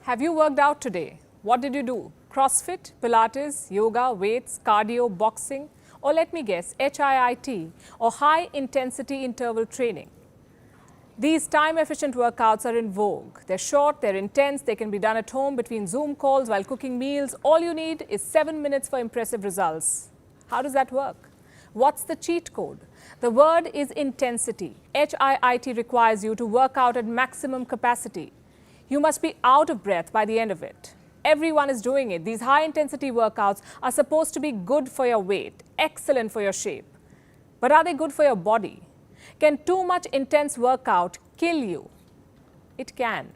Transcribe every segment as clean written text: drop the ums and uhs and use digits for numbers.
Have you worked out today? What did you do? CrossFit, Pilates, yoga, weights, cardio, boxing, or let me guess, HIIT or high intensity interval training? These time-efficient workouts are in vogue. They're short, they're intense, they can be done at home between Zoom calls while cooking meals. All you need is 7 minutes for impressive results. How does that work? What's the cheat code? The word is intensity. HIIT requires you to work out at maximum capacity. You must be out of breath by the end of it. Everyone is doing it. These high-intensity workouts are supposed to be good for your weight, excellent for your shape. But are they good for your body? Can too much intense workout kill you? It can.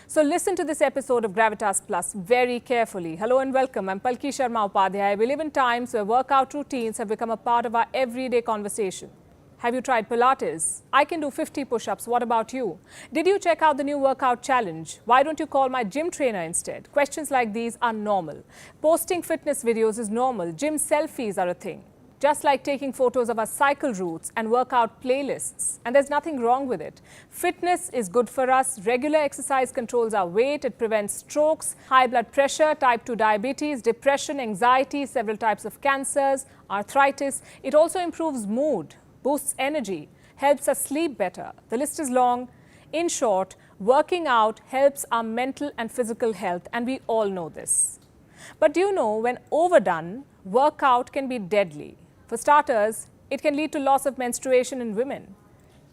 So listen to this episode of Gravitas Plus very carefully. Hello and welcome. I'm Palki Sharma Upadhyay. We live in times where workout routines have become a part of our everyday conversation. Have you tried Pilates? I can do 50 push-ups. What about you? Did you check out the new workout challenge? Why don't you call my gym trainer instead? Questions like these are normal. Posting fitness videos is normal. Gym selfies are a thing. Just like taking photos of our cycle routes and workout playlists. And there's nothing wrong with it. Fitness is good for us. Regular exercise controls our weight. It prevents strokes, high blood pressure, type 2 diabetes, depression, anxiety, several types of cancers, arthritis. It also improves mood, boosts energy, helps us sleep better. The list is long. In short, working out helps our mental and physical health, and we all know this. But do you know, when overdone, workout can be deadly. For starters, it can lead to loss of menstruation in women.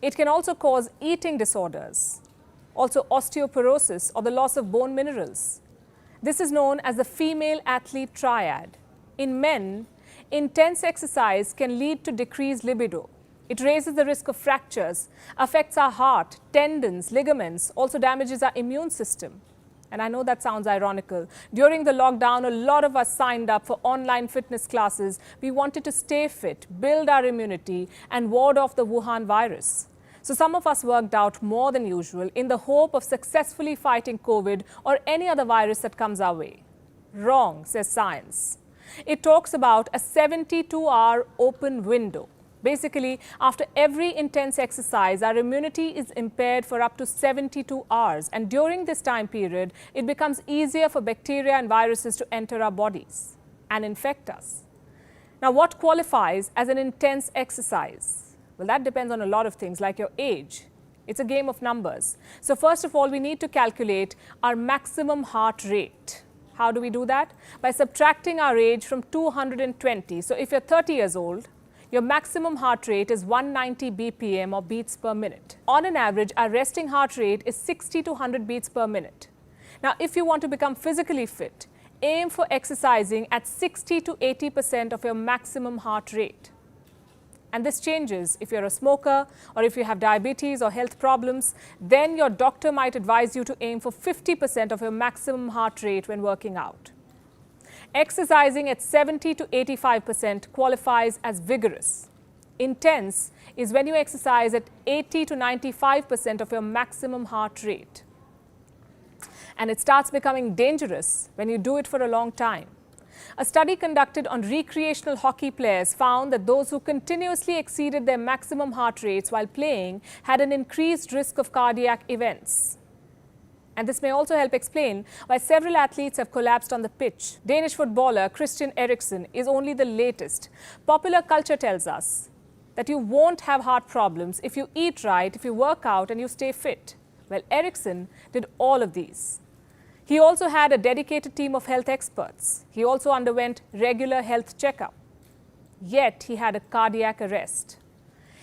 It can also cause eating disorders, also osteoporosis or the loss of bone minerals. This is known as the female athlete triad. In men, intense exercise can lead to decreased libido. It raises the risk of fractures, affects our heart, tendons, ligaments, also damages our immune system. And I know that sounds ironical. During the lockdown, a lot of us signed up for online fitness classes. We wanted to stay fit, build our immunity, and ward off the Wuhan virus. So some of us worked out more than usual in the hope of successfully fighting COVID or any other virus that comes our way. Wrong, says science. It talks about a 72-hour open window. Basically, after every intense exercise, our immunity is impaired for up to 72 hours. And during this time period, it becomes easier for bacteria and viruses to enter our bodies and infect us. Now, what qualifies as an intense exercise? Well, that depends on a lot of things, like your age. It's a game of numbers. So first of all, we need to calculate our maximum heart rate. How do we do that? By subtracting our age from 220. So if you're 30 years old, your maximum heart rate is 190 BPM or beats per minute. On an average, our resting heart rate is 60 to 100 beats per minute. Now, if you want to become physically fit, aim for exercising at 60 to 80% of your maximum heart rate. And this changes if you're a smoker or if you have diabetes or health problems. Then your doctor might advise you to aim for 50% of your maximum heart rate when working out. Exercising at 70 to 85% qualifies as vigorous. Intense is when you exercise at 80 to 95% of your maximum heart rate. And it starts becoming dangerous when you do it for a long time. A study conducted on recreational hockey players found that those who continuously exceeded their maximum heart rates while playing had an increased risk of cardiac events. And this may also help explain why several athletes have collapsed on the pitch. Danish footballer Christian Eriksen is only the latest. Popular culture tells us that you won't have heart problems if you eat right, if you work out and you stay fit. Well, Eriksen did all of these. He also had a dedicated team of health experts. He also underwent regular health checkup. Yet he had a cardiac arrest.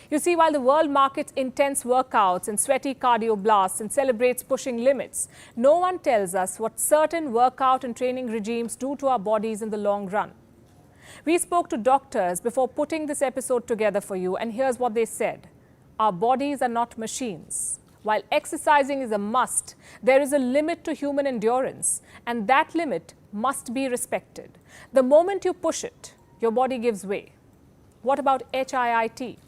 You see, while the world markets intense workouts and sweaty cardio blasts and celebrates pushing limits, no one tells us what certain workout and training regimes do to our bodies in the long run. We spoke to doctors before putting this episode together for you, and here's what they said. Our bodies are not machines. While exercising is a must, there is a limit to human endurance, and that limit must be respected. The moment you push it, your body gives way. What about HIIT?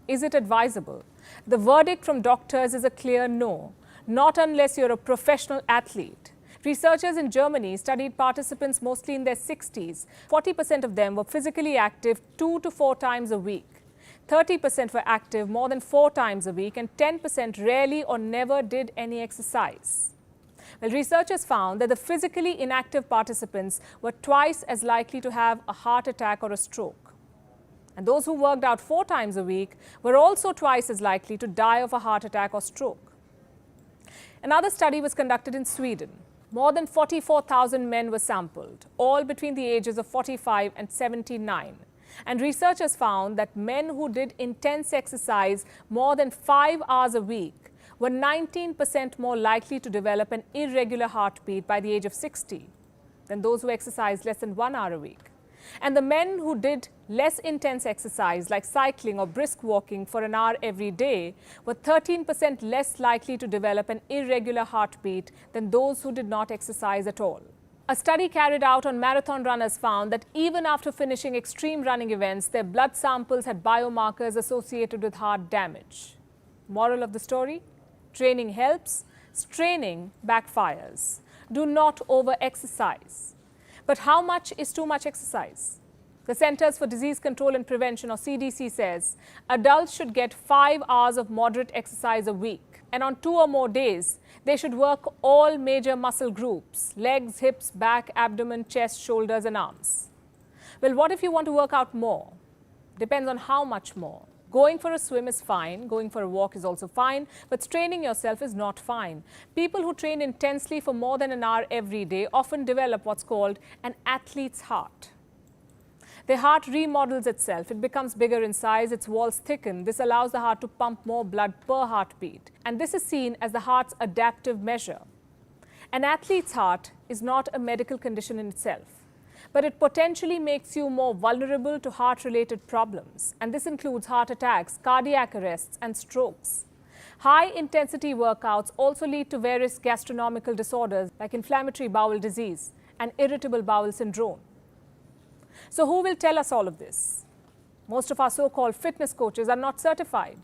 Is it advisable? The verdict from doctors is a clear no, not unless you're a professional athlete. Researchers in Germany studied participants mostly in their 60s. 40% of them were physically active 2 to 4 times a week. 30% were active more than 4 times a week, and 10% rarely or never did any exercise. Well, researchers found that the physically inactive participants were twice as likely to have a heart attack or a stroke. And those who worked out 4 times a week were also twice as likely to die of a heart attack or stroke. Another study was conducted in Sweden. More than 44,000 men were sampled, all between the ages of 45 and 79. And researchers found that men who did intense exercise more than 5 hours a week were 19% more likely to develop an irregular heartbeat by the age of 60 than those who exercised less than 1 hour a week. And the men who did less intense exercise like cycling or brisk walking for an hour every day were 13% less likely to develop an irregular heartbeat than those who did not exercise at all. A study carried out on marathon runners found that even after finishing extreme running events, their blood samples had biomarkers associated with heart damage. Moral of the story? Training helps, straining backfires. Do not over-exercise. But how much is too much exercise? The Centers for Disease Control and Prevention, or CDC, says adults should get 5 hours of moderate exercise a week. And on 2 or more days, they should work all major muscle groups: legs, hips, back, abdomen, chest, shoulders, and arms. Well, what if you want to work out more? Depends on how much more. Going for a swim is fine, going for a walk is also fine, but straining yourself is not fine. People who train intensely for more than an hour every day often develop what's called an athlete's heart. Their heart remodels itself. It becomes bigger in size, its walls thicken. This allows the heart to pump more blood per heartbeat. And this is seen as the heart's adaptive measure. An athlete's heart is not a medical condition in itself, but it potentially makes you more vulnerable to heart-related problems. And this includes heart attacks, cardiac arrests, and strokes. High-intensity workouts also lead to various gastronomical disorders like inflammatory bowel disease and irritable bowel syndrome. So who will tell us all of this? Most of our so-called fitness coaches are not certified.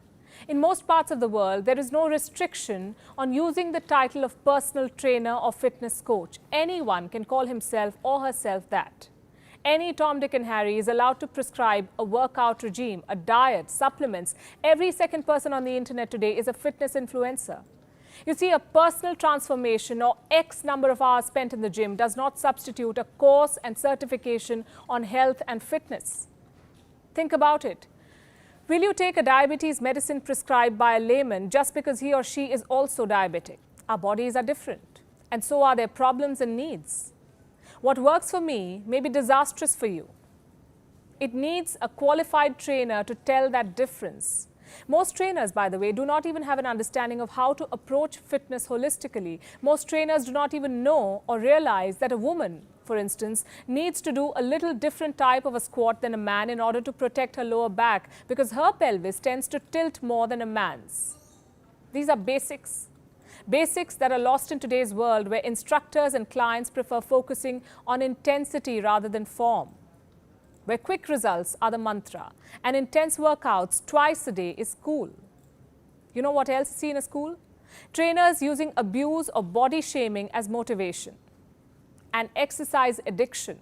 In most parts of the world, there is no restriction on using the title of personal trainer or fitness coach. Anyone can call himself or herself that. Any Tom, Dick and Harry is allowed to prescribe a workout regime, a diet, supplements. Every second person on the internet today is a fitness influencer. You see, a personal transformation or X number of hours spent in the gym does not substitute a course and certification on health and fitness. Think about it. Will you take a diabetes medicine prescribed by a layman just because he or she is also diabetic? Our bodies are different, and so are their problems and needs. What works for me may be disastrous for you. It needs a qualified trainer to tell that difference. Most trainers, by the way, do not even have an understanding of how to approach fitness holistically. Most trainers do not even know or realize that a woman, for instance, needs to do a little different type of a squat than a man in order to protect her lower back because her pelvis tends to tilt more than a man's. These are basics. Basics that are lost in today's world where instructors and clients prefer focusing on intensity rather than form, where quick results are the mantra and intense workouts twice a day is cool. You know what else is seen as cool? Trainers using abuse or body shaming as motivation and exercise addiction.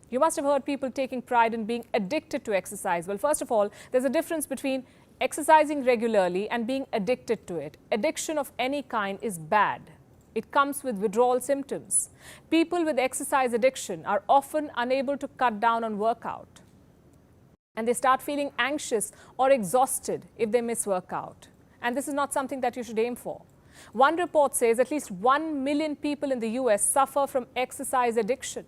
You must have heard people taking pride in being addicted to exercise. Well, first of all, there's a difference between exercising regularly and being addicted to it. Addiction of any kind is bad. It comes with withdrawal symptoms. People with exercise addiction are often unable to cut down on workout. And they start feeling anxious or exhausted if they miss workout. And this is not something that you should aim for. One report says at least 1 million people in the US suffer from exercise addiction.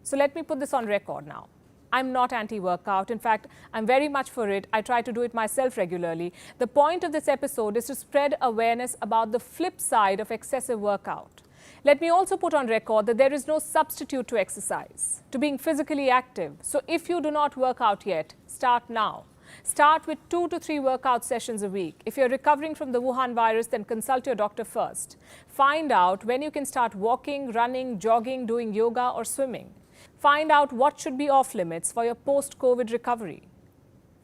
So let me put this on record now. I'm not anti-workout. In fact, I'm very much for it. I try to do it myself regularly. The point of this episode is to spread awareness about the flip side of excessive workout. Let me also put on record that there is no substitute to exercise, to being physically active. So if you do not work out yet, start now. Start with 2 to 3 workout sessions a week. If you're recovering from the Wuhan virus, then consult your doctor first. Find out when you can start walking, running, jogging, doing yoga or swimming. Find out what should be off limits for your post-COVID recovery.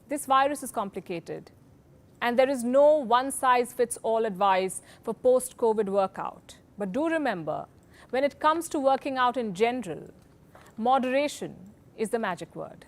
This virus is complicated, and there is no one-size-fits-all advice for post-COVID workout. But do remember, when it comes to working out in general, moderation is the magic word.